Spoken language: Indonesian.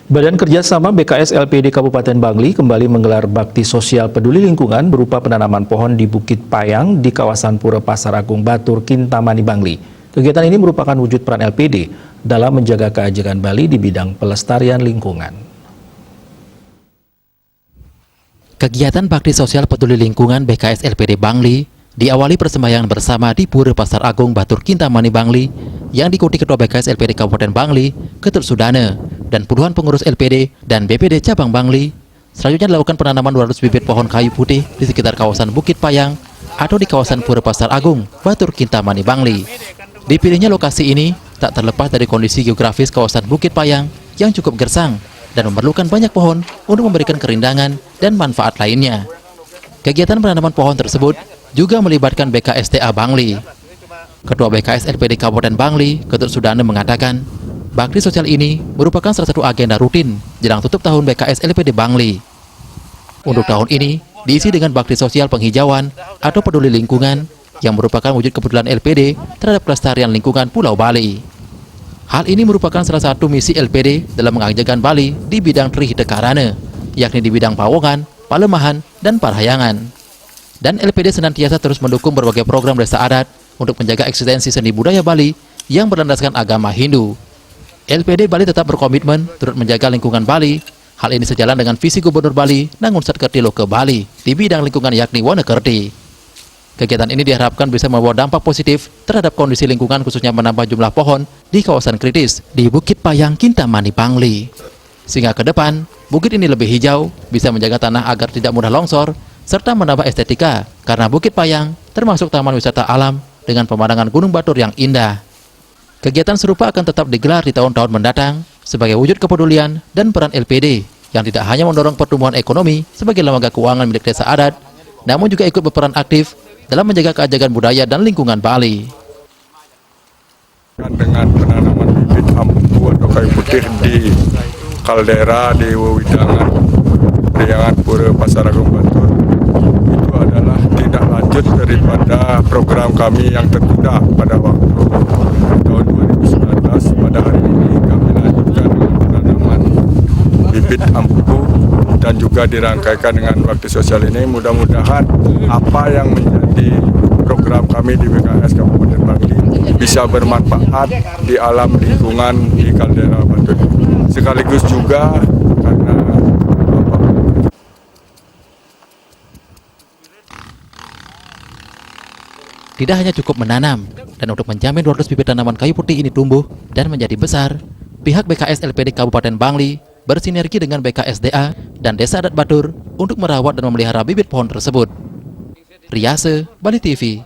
Badan Kerjasama BKS LPD Kabupaten Bangli kembali menggelar bakti sosial peduli lingkungan berupa penanaman pohon di Bukit Payang di kawasan Pura Pasar Agung Batur, Kintamani, Bangli. Kegiatan ini merupakan wujud peran LPD dalam menjaga keajegan Bali di bidang pelestarian lingkungan. Kegiatan bakti sosial peduli lingkungan BKS LPD Bangli diawali persembahyaan bersama di Pura Pasar Agung Batur, Kintamani, Bangli yang diikuti Ketua BKS LPD Kabupaten Bangli, Ketut Sudana, dan puluhan pengurus LPD dan BPD Cabang Bangli. Selanjutnya dilakukan penanaman 200 bibit pohon kayu putih di sekitar kawasan Bukit Payang atau di kawasan Pura Pasar Agung Batur, Kintamani, Bangli. Dipilihnya lokasi ini tak terlepas dari kondisi geografis kawasan Bukit Payang yang cukup gersang dan memerlukan banyak pohon untuk memberikan kerindangan dan manfaat lainnya. Kegiatan penanaman pohon tersebut juga melibatkan BKSDA Bangli. Ketua BKS LPD Kabupaten Bangli, Ketut Sudana, mengatakan, bakti sosial ini merupakan salah satu agenda rutin jelang tutup tahun BKS LPD Bangli. Untuk tahun ini diisi dengan bakti sosial penghijauan atau peduli lingkungan yang merupakan wujud kepedulian LPD terhadap kelestarian lingkungan Pulau Bali. Hal ini merupakan salah satu misi LPD dalam mengajegan Bali di bidang Trih Dekarana, yakni di bidang Pawongan, Palemahan, dan Parahyangan. Dan LPD senantiasa terus mendukung berbagai program desa adat untuk menjaga eksistensi seni budaya Bali yang berlandaskan agama Hindu. LPD Bali tetap berkomitmen turut menjaga lingkungan Bali. Hal ini sejalan dengan visi Gubernur Bali Nangunsat Kertilo ke Bali di bidang lingkungan yakni Wonekerti. Kegiatan ini diharapkan bisa membawa dampak positif terhadap kondisi lingkungan, khususnya menambah jumlah pohon di kawasan kritis di Bukit Payang, Kintamani, Bangli. Sehingga ke depan, bukit ini lebih hijau, bisa menjaga tanah agar tidak mudah longsor, serta menambah estetika karena Bukit Payang termasuk taman wisata alam dengan pemandangan Gunung Batur yang indah. Kegiatan serupa akan tetap digelar di tahun-tahun mendatang sebagai wujud kepedulian dan peran LPD yang tidak hanya mendorong pertumbuhan ekonomi sebagai lembaga keuangan milik desa adat, namun juga ikut berperan aktif dalam menjaga keajegan budaya dan lingkungan Bali. Dengan penanaman bibit ampu atau kayu putih di kaldera di Wewidangan, Priangan Pura Pasar Agung Batur, itu adalah tindak lanjut daripada program kami yang tertunda pada waktu tahun 2019. Pada hari ini kami lanjutkan dengan penanaman bibit ampu dan juga dirangkaikan dengan bakti sosial ini. Mudah-mudahan apa yang menjadi program kami di BKS Kabupaten Bangli bisa bermanfaat di alam lingkungan di kaldera Batur. Sekaligus juga karena tidak hanya cukup menanam, dan untuk menjamin 200 bibit tanaman kayu putih ini tumbuh dan menjadi besar, pihak BKS LPD Kabupaten Bangli bersinergi dengan BKSDA dan Desa Adat Batur untuk merawat dan memelihara bibit pohon tersebut. Riase, Bali TV.